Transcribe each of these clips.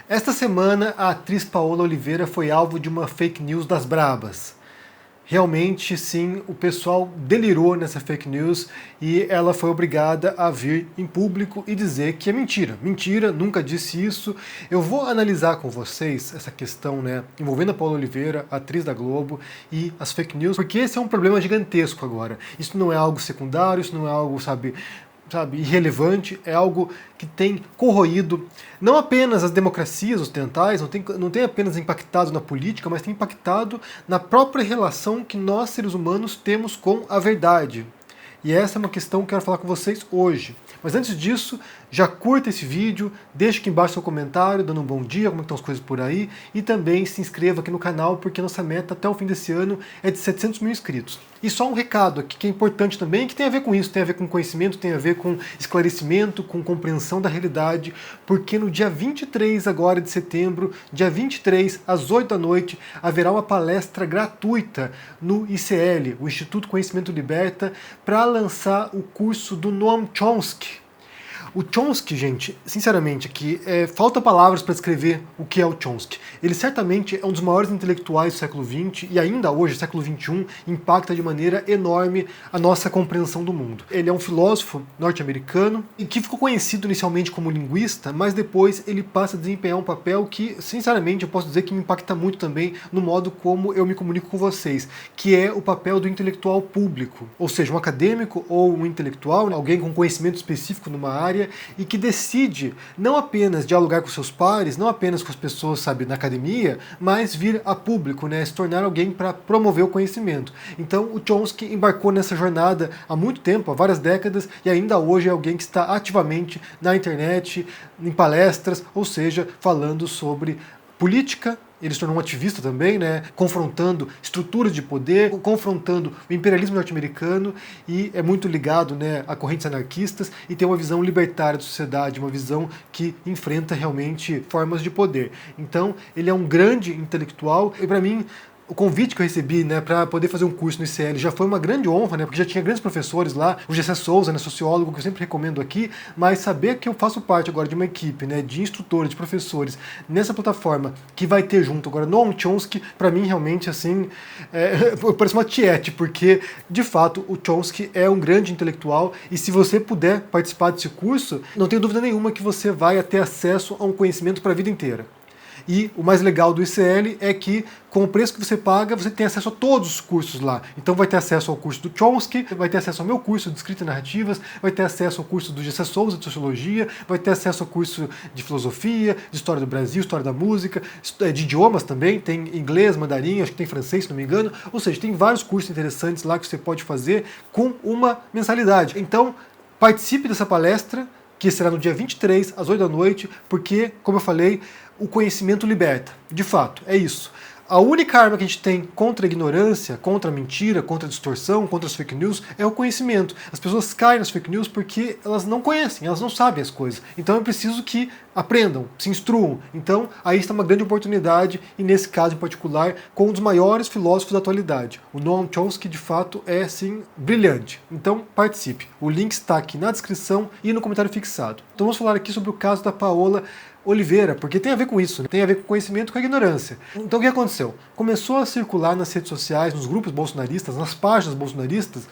Esta semana, a atriz Paola Oliveira foi alvo de uma fake news das brabas. Realmente, sim, o pessoal delirou nessa fake news e ela foi obrigada a vir em público e dizer que é mentira. Mentira, nunca disse isso. Eu vou analisar com vocês essa questão, envolvendo a Paola Oliveira, atriz da Globo, e as fake news, porque esse é um problema gigantesco agora. Isso não é algo secundário, isso não é algo, sabe, irrelevante, é algo que tem corroído não apenas as democracias ocidentais, não tem apenas impactado na política, mas tem impactado na própria relação que nós, seres humanos, temos com a verdade. E essa é uma questão que eu quero falar com vocês hoje. Mas antes disso, já curta esse vídeo, deixa aqui embaixo seu comentário, dando um bom dia, como estão as coisas por aí, e também se inscreva aqui no canal, porque nossa meta até o fim desse ano é de 700 mil inscritos. E só um recado aqui que é importante também, que tem a ver com isso, tem a ver com conhecimento, tem a ver com esclarecimento, com compreensão da realidade, porque no dia 23 agora de setembro, dia 23, às 8 da noite, haverá uma palestra gratuita no ICL, o Instituto Conhecimento Liberta, para lançar o curso do Noam Chomsky. O Chomsky, gente, sinceramente aqui, falta palavras para descrever o que é o Chomsky. Ele certamente é um dos maiores intelectuais do século XX e ainda hoje, século XXI, impacta de maneira enorme a nossa compreensão do mundo. Ele é um filósofo norte-americano e que ficou conhecido inicialmente como linguista, mas depois ele passa a desempenhar um papel que, sinceramente, eu posso dizer que me impacta muito também no modo como eu me comunico com vocês, que é o papel do intelectual público, ou seja, um acadêmico ou um intelectual, alguém com conhecimento específico numa área, e que decide não apenas dialogar com seus pares, não apenas com as pessoas, sabe, na academia, mas vir a público, se tornar alguém para promover o conhecimento. Então o Chomsky embarcou nessa jornada há muito tempo, há várias décadas, e ainda hoje é alguém que está ativamente na internet, em palestras, ou seja, falando sobre política. Ele se tornou um ativista também, confrontando estruturas de poder, confrontando o imperialismo norte-americano, e é muito ligado a correntes anarquistas e tem uma visão libertária da sociedade, uma visão que enfrenta realmente formas de poder. Então, ele é um grande intelectual e, para mim, o convite que eu recebi para poder fazer um curso no ICL já foi uma grande honra, porque já tinha grandes professores lá, o Gessé Souza, sociólogo, que eu sempre recomendo aqui, mas saber que eu faço parte agora de uma equipe de instrutores, de professores, nessa plataforma que vai ter junto agora Noam Chomsky, para mim realmente assim, parece uma tiete, porque de fato o Chomsky é um grande intelectual e se você puder participar desse curso, não tenho dúvida nenhuma que você vai ter acesso a um conhecimento para a vida inteira. E o mais legal do ICL é que, com o preço que você paga, você tem acesso a todos os cursos lá. Então vai ter acesso ao curso do Chomsky, vai ter acesso ao meu curso de escrita e narrativas, vai ter acesso ao curso do Gessé Souza de sociologia, vai ter acesso ao curso de filosofia, de história do Brasil, história da música, de idiomas também, tem inglês, mandarim, acho que tem francês, se não me engano. Ou seja, tem vários cursos interessantes lá que você pode fazer com uma mensalidade. Então, participe dessa palestra, que será no dia 23, às 8 da noite, porque, como eu falei, o conhecimento liberta. De fato, é isso. A única arma que a gente tem contra a ignorância, contra a mentira, contra a distorção, contra as fake news, é o conhecimento. As pessoas caem nas fake news porque elas não conhecem, elas não sabem as coisas. Então é preciso que aprendam, se instruam. Então aí está uma grande oportunidade, e nesse caso em particular, com um dos maiores filósofos da atualidade. O Noam Chomsky, de fato, é, sim, brilhante. Então participe. O link está aqui na descrição e no comentário fixado. Então vamos falar aqui sobre o caso da Paola Oliveira, porque tem a ver com isso, tem a ver com conhecimento e com a ignorância. Então o que aconteceu? Começou a circular nas redes sociais, nos grupos bolsonaristas, nas páginas bolsonaristas,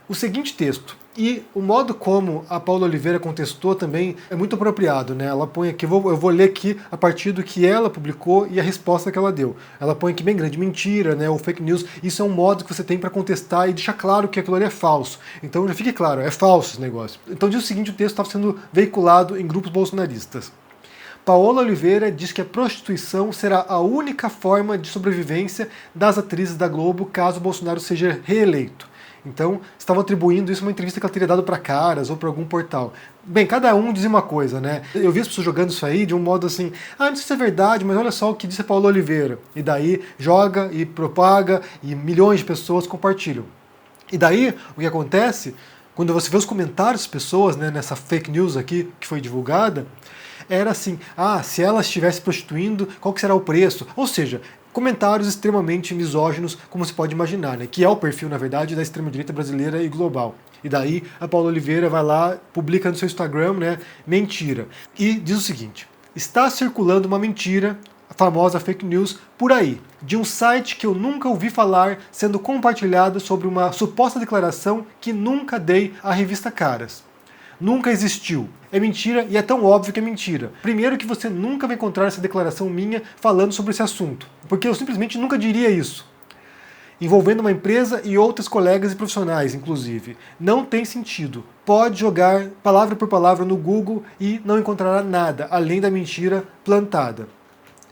o seguinte texto. E o modo como a Paola Oliveira contestou também é muito apropriado. Ela põe aqui, eu vou ler aqui a partir do que ela publicou e a resposta que ela deu. Ela põe aqui bem grande, mentira, ou fake news. Isso é um modo que você tem para contestar e deixar claro que aquilo ali é falso. Então já fique claro, é falso esse negócio. Então diz o seguinte, o texto estava sendo veiculado em grupos bolsonaristas. Paola Oliveira diz que a prostituição será a única forma de sobrevivência das atrizes da Globo caso Bolsonaro seja reeleito. Então, estavam atribuindo isso a uma entrevista que ela teria dado para Caras ou para algum portal. Bem, cada um dizia uma coisa, Eu vi as pessoas jogando isso aí de um modo assim, não sei se é verdade, mas olha só o que disse a Paola Oliveira. E daí joga e propaga e milhões de pessoas compartilham. E daí, o que acontece, quando você vê os comentários das pessoas, nessa fake news aqui que foi divulgada, era assim, se ela estivesse prostituindo, qual que será o preço? Ou seja, comentários extremamente misóginos, como se pode imaginar, que é o perfil, na verdade, da extrema-direita brasileira e global. E daí a Paola Oliveira vai lá, publica no seu Instagram, mentira. E diz o seguinte, está circulando uma mentira, a famosa fake news, por aí, de um site que eu nunca ouvi falar sendo compartilhado sobre uma suposta declaração que nunca dei à revista Caras. Nunca existiu. É mentira e é tão óbvio que é mentira. Primeiro que você nunca vai encontrar essa declaração minha falando sobre esse assunto, porque eu simplesmente nunca diria isso. Envolvendo uma empresa e outros colegas e profissionais, inclusive. Não tem sentido. Pode jogar palavra por palavra no Google e não encontrará nada, além da mentira plantada.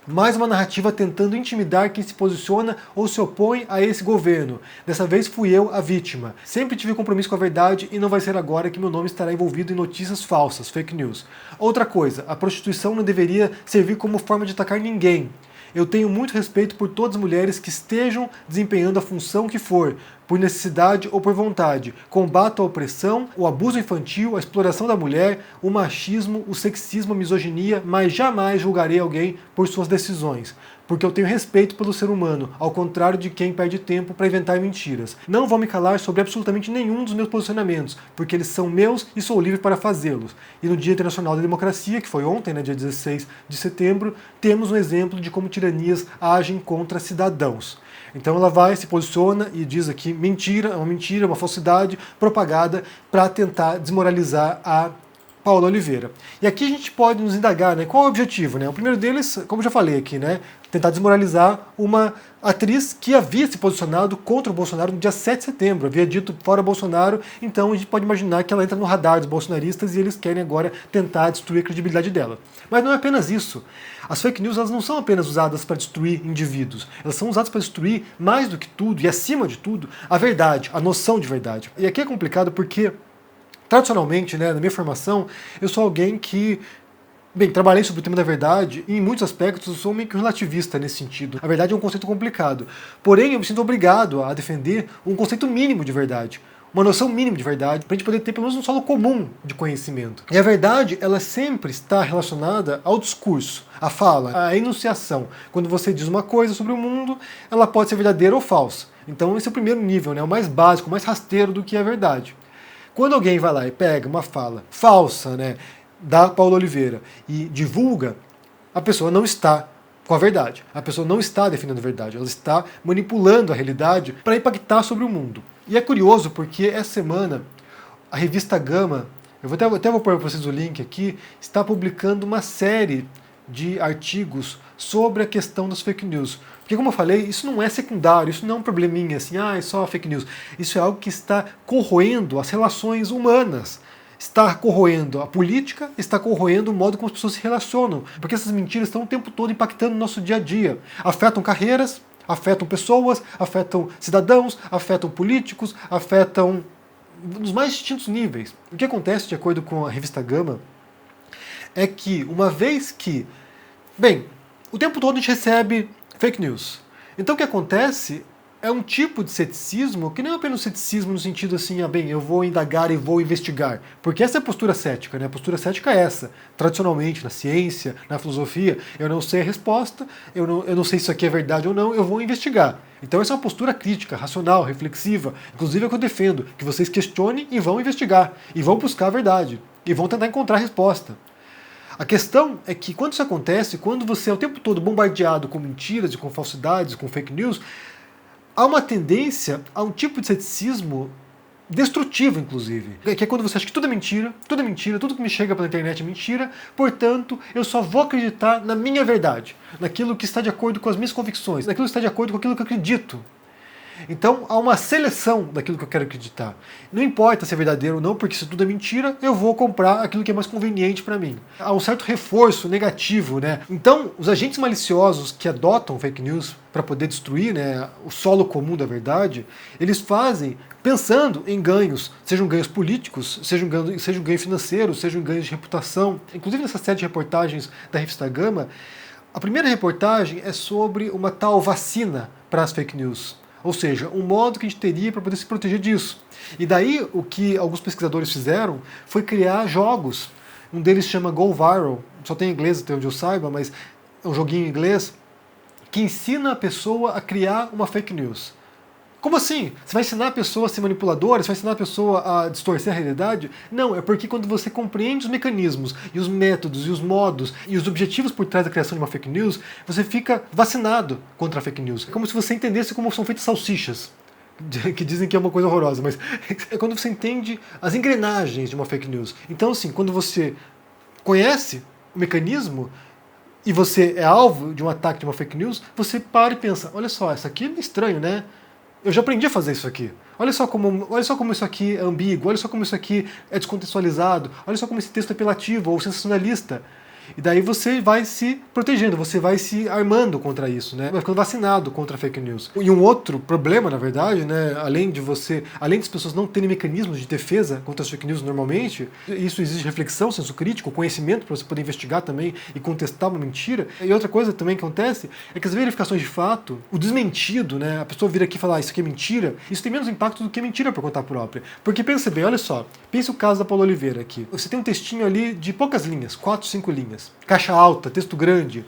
Mais uma narrativa tentando intimidar quem se posiciona ou se opõe a esse governo. Dessa vez fui eu a vítima. Sempre tive compromisso com a verdade e não vai ser agora que meu nome estará envolvido em notícias falsas, fake news. Outra coisa, a prostituição não deveria servir como forma de atacar ninguém. Eu tenho muito respeito por todas as mulheres que estejam desempenhando a função que for, por necessidade ou por vontade. Combato a opressão, o abuso infantil, a exploração da mulher, o machismo, o sexismo, a misoginia, mas jamais julgarei alguém por suas decisões. Porque eu tenho respeito pelo ser humano, ao contrário de quem perde tempo para inventar mentiras. Não vou me calar sobre absolutamente nenhum dos meus posicionamentos, porque eles são meus e sou livre para fazê-los. E no Dia Internacional da Democracia, que foi ontem, dia 16 de setembro, temos um exemplo de como tiranias agem contra cidadãos. Então ela vai, se posiciona e diz aqui mentira, uma falsidade propagada para tentar desmoralizar a Paola Oliveira. E aqui a gente pode nos indagar, né, qual é o objetivo, né? O primeiro deles, como já falei aqui, né, tentar desmoralizar uma atriz que havia se posicionado contra o Bolsonaro no dia 7 de setembro, havia dito fora Bolsonaro, então a gente pode imaginar que ela entra no radar dos bolsonaristas e eles querem agora tentar destruir a credibilidade dela. Mas não é apenas isso. As fake news elas não são apenas usadas para destruir indivíduos, elas são usadas para destruir, mais do que tudo e acima de tudo, a verdade, a noção de verdade. E aqui é complicado porque tradicionalmente, né, na minha formação, eu sou alguém que, bem, trabalhei sobre o tema da verdade e em muitos aspectos eu sou meio que relativista nesse sentido. A verdade é um conceito complicado, porém eu me sinto obrigado a defender um conceito mínimo de verdade, uma noção mínima de verdade, para a gente poder ter pelo menos um solo comum de conhecimento. E a verdade, ela sempre está relacionada ao discurso, à fala, à enunciação. Quando você diz uma coisa sobre o mundo, ela pode ser verdadeira ou falsa. Então esse é o primeiro nível, né, o mais básico, o mais rasteiro do que é a verdade. Quando alguém vai lá e pega uma fala falsa, né, da Paola Oliveira e divulga, a pessoa não está com a verdade. A pessoa não está defendendo a verdade. Ela está manipulando a realidade para impactar sobre o mundo. E é curioso porque essa semana a revista Gama, eu até vou pôr para vocês o link aqui, está publicando uma série de artigos sobre a questão das fake news. Porque, como eu falei, isso não é secundário, isso não é um probleminha assim, é só fake news. Isso é algo que está corroendo as relações humanas, está corroendo a política, está corroendo o modo como as pessoas se relacionam. Porque essas mentiras estão o tempo todo impactando o nosso dia a dia. Afetam carreiras, afetam pessoas, afetam cidadãos, afetam políticos, afetam nos mais distintos níveis. O que acontece, de acordo com a revista Gama, é que uma vez que, bem, o tempo todo a gente recebe fake news. Então o que acontece é um tipo de ceticismo que não é apenas ceticismo no sentido assim, bem, eu vou indagar e vou investigar. Porque essa é a postura cética, né? A postura cética é essa. Tradicionalmente, na ciência, na filosofia, eu não sei a resposta, eu não sei se isso aqui é verdade ou não, eu vou investigar. Então essa é uma postura crítica, racional, reflexiva. Inclusive é o que eu defendo, que vocês questionem e vão investigar, e vão buscar a verdade, e vão tentar encontrar a resposta. A questão é que quando isso acontece, quando você é o tempo todo bombardeado com mentiras, e com falsidades, com fake news, há uma tendência a um tipo de ceticismo destrutivo, inclusive. Que é quando você acha que tudo é mentira, tudo que me chega pela internet é mentira, portanto, eu só vou acreditar na minha verdade, naquilo que está de acordo com as minhas convicções, naquilo que está de acordo com aquilo que eu acredito. Então há uma seleção daquilo que eu quero acreditar. Não importa se é verdadeiro ou não, porque se tudo é mentira, eu vou comprar aquilo que é mais conveniente para mim. Há um certo reforço negativo, né? Então, os agentes maliciosos que adotam fake news para poder destruir, né, o solo comum da verdade, eles fazem pensando em ganhos, sejam ganhos políticos, sejam ganho financeiro, sejam ganhos de reputação. Inclusive nessa série de reportagens da revista Gama, a primeira reportagem é sobre uma tal vacina para as fake news. Ou seja, um modo que a gente teria para poder se proteger disso. E daí o que alguns pesquisadores fizeram foi criar jogos. Um deles chama Go Viral, só tem em inglês até onde eu saiba, mas é um joguinho em inglês que ensina a pessoa a criar uma fake news. Como assim? Você vai ensinar a pessoa a ser manipuladora? Você vai ensinar a pessoa a distorcer a realidade? Não, é porque quando você compreende os mecanismos e os métodos e os modos e os objetivos por trás da criação de uma fake news, você fica vacinado contra a fake news. É como se você entendesse como são feitas salsichas, que dizem que é uma coisa horrorosa, mas é quando você entende as engrenagens de uma fake news. Então, assim, quando você conhece o mecanismo e você é alvo de um ataque de uma fake news, você para e pensa, olha só, isso aqui é estranho, né? Eu já aprendi a fazer isso aqui. Olha só como isso aqui é ambíguo, olha só como isso aqui é descontextualizado, olha só como esse texto é apelativo ou sensacionalista. E daí você vai se protegendo, você vai se armando contra isso, né? Vai ficando vacinado contra a fake news. E um outro problema, na verdade, né, além das pessoas não terem mecanismos de defesa contra as fake news normalmente, isso exige reflexão, senso crítico, conhecimento para você poder investigar também e contestar uma mentira. E outra coisa também que acontece é que as verificações de fato, o desmentido, né, a pessoa vir aqui e falar isso aqui é mentira, isso tem menos impacto do que mentira por conta própria. Porque pensa bem, olha só, pense o caso da Paula Oliveira aqui. Você tem um textinho ali de poucas linhas, 4, 5 linhas. Caixa alta, texto grande,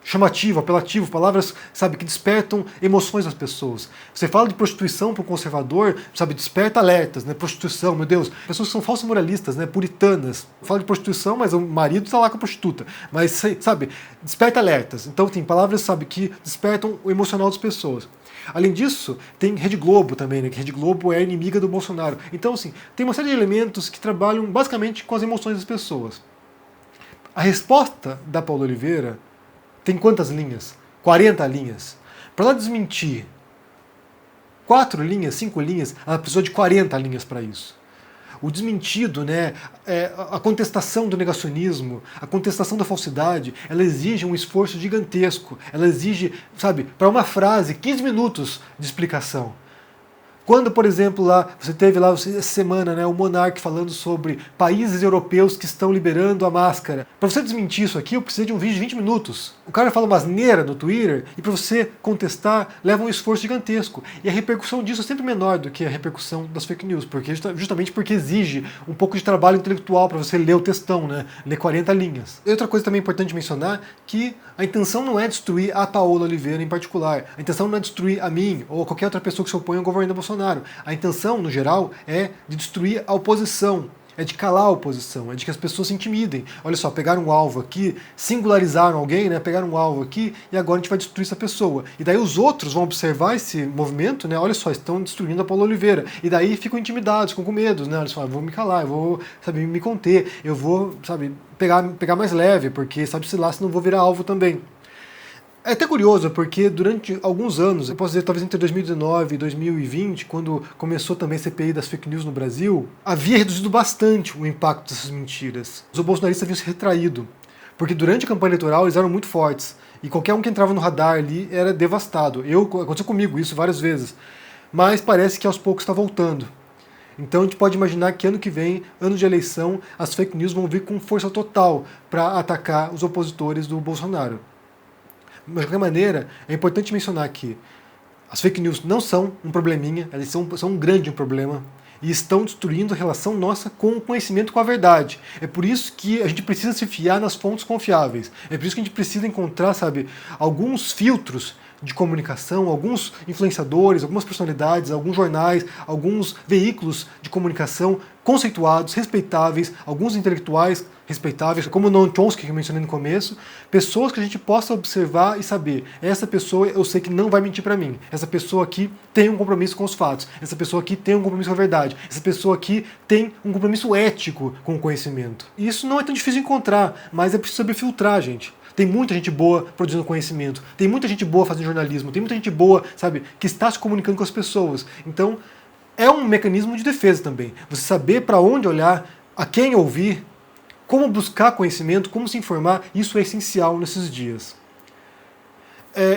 chamativo, apelativo, palavras, sabe, que despertam emoções das pessoas. Você fala de prostituição para um conservador, sabe, desperta alertas, né? Prostituição, meu Deus, pessoas que são falsas moralistas, né? Puritanas. Fala de prostituição, mas o marido está lá com a prostituta. Mas, sabe, desperta alertas. Então tem palavras, sabe, que despertam o emocional das pessoas. Além disso, tem Rede Globo também, né? Que Rede Globo é inimiga do Bolsonaro. Então, assim, tem uma série de elementos que trabalham basicamente com as emoções das pessoas. A resposta da Paula Oliveira tem quantas linhas? 40 linhas. Para ela desmentir 4 linhas, 5 linhas, ela precisou de 40 linhas para isso. O desmentido, né, a contestação do negacionismo, a contestação da falsidade, ela exige um esforço gigantesco. Ela exige, sabe, para uma frase, 15 minutos de explicação. Quando, por exemplo, você teve lá essa semana, né, o Monark falando sobre países europeus que estão liberando a máscara. Para você desmentir isso aqui, eu preciso de um vídeo de 20 minutos. O cara fala uma asneira no Twitter e para você contestar leva um esforço gigantesco. E a repercussão disso é sempre menor do que a repercussão das fake news, justamente porque exige um pouco de trabalho intelectual para você ler o textão, né, ler 40 linhas. E outra coisa também importante mencionar que a intenção não é destruir a Paola Oliveira em particular. A intenção não é destruir a mim ou qualquer outra pessoa que se oponha ao governo Bolsonaro. A intenção, no geral, é de destruir a oposição, é de calar a oposição, é de que as pessoas se intimidem. Olha só, pegaram um alvo aqui, singularizaram alguém, né? Pegaram um alvo aqui e agora a gente vai destruir essa pessoa. E daí os outros vão observar esse movimento, né? Olha só, estão destruindo a Paula Oliveira. E daí ficam intimidados, ficam com medo, né? Olha só, eu vou me calar, eu vou, sabe, me conter, eu vou, sabe, pegar mais leve, porque sabe-se lá se não vou virar alvo também. É até curioso, porque durante alguns anos, eu posso dizer talvez entre 2019 e 2020, quando começou também a CPI das fake news no Brasil, havia reduzido bastante o impacto dessas mentiras. Os bolsonaristas haviam se retraído, porque durante a campanha eleitoral eles eram muito fortes, e qualquer um que entrava no radar ali era devastado. Aconteceu comigo isso várias vezes, mas parece que aos poucos está voltando. Então a gente pode imaginar que ano que vem, ano de eleição, as fake news vão vir com força total para atacar os opositores do Bolsonaro. Mas, de qualquer maneira, é importante mencionar que as fake news não são um probleminha, elas são um grande problema e estão destruindo a relação nossa com o conhecimento, com a verdade. É por isso que a gente precisa se fiar nas fontes confiáveis. É por isso que a gente precisa encontrar, sabe, alguns filtros de comunicação, alguns influenciadores, algumas personalidades, alguns jornais, alguns veículos de comunicação conceituados, respeitáveis, alguns intelectuais respeitáveis, como o Noam Chomsky, que eu mencionei no começo, pessoas que a gente possa observar e saber, essa pessoa eu sei que não vai mentir para mim, essa pessoa aqui tem um compromisso com os fatos, essa pessoa aqui tem um compromisso com a verdade, essa pessoa aqui tem um compromisso ético com o conhecimento. E isso não é tão difícil de encontrar, mas é preciso saber filtrar, gente. Tem muita gente boa produzindo conhecimento, tem muita gente boa fazendo jornalismo, tem muita gente boa, sabe, que está se comunicando com as pessoas. Então, é um mecanismo de defesa também. Você saber para onde olhar, a quem ouvir, como buscar conhecimento, como se informar, isso é essencial nesses dias.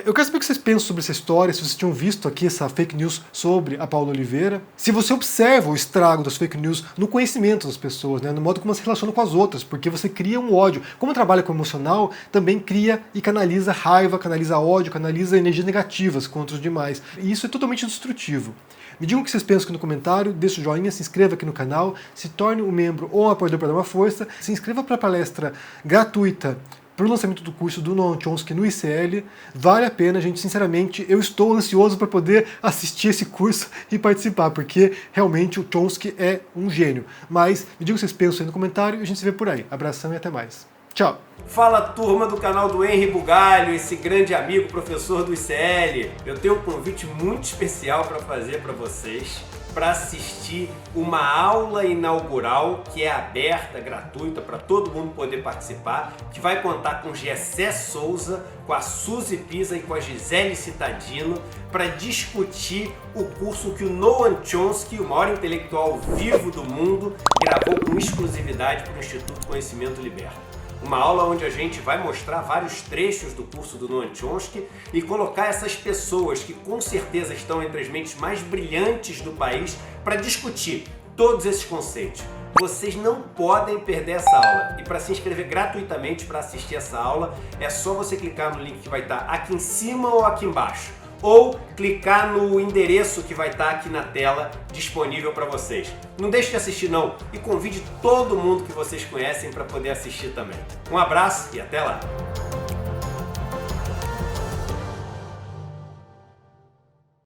Eu quero saber o que vocês pensam sobre essa história, se vocês tinham visto aqui essa fake news sobre a Paula Oliveira, se você observa o estrago das fake news no conhecimento das pessoas, né, no modo como elas se relacionam com as outras, porque você cria um ódio. Como trabalha com o emocional, também cria e canaliza raiva, canaliza ódio, canaliza energias negativas contra os demais. E isso é totalmente destrutivo. Me digam o que vocês pensam aqui no comentário, deixe o joinha, se inscreva aqui no canal, se torne um membro ou um apoiador para dar uma força, se inscreva para a palestra gratuita para o lançamento do curso do Noam Chomsky no ICL. Vale a pena, gente, sinceramente, eu estou ansioso para poder assistir esse curso e participar, porque realmente o Chomsky é um gênio. Mas me diga o que vocês pensam aí no comentário e a gente se vê por aí. Abração e até mais. Tchau! Fala, turma do canal do Henry Bugalho, esse grande amigo, professor do ICL. Eu tenho um convite muito especial para fazer para vocês, para assistir uma aula inaugural que é aberta, gratuita, para todo mundo poder participar, que vai contar com Gessé Souza, com a Suzy Pisa e com a Gisele Citadino, para discutir o curso que o Noam Chomsky, o maior intelectual vivo do mundo, gravou com exclusividade para o Instituto Conhecimento Liberta. Uma aula onde a gente vai mostrar vários trechos do curso do Noam Chomsky e colocar essas pessoas que com certeza estão entre as mentes mais brilhantes do país para discutir todos esses conceitos. Vocês não podem perder essa aula. E para se inscrever gratuitamente para assistir essa aula, é só você clicar no link que vai estar aqui em cima ou aqui embaixo, ou clicar no endereço que vai estar aqui na tela disponível para vocês. Não deixe de assistir não, e convide todo mundo que vocês conhecem para poder assistir também. Um abraço e até lá!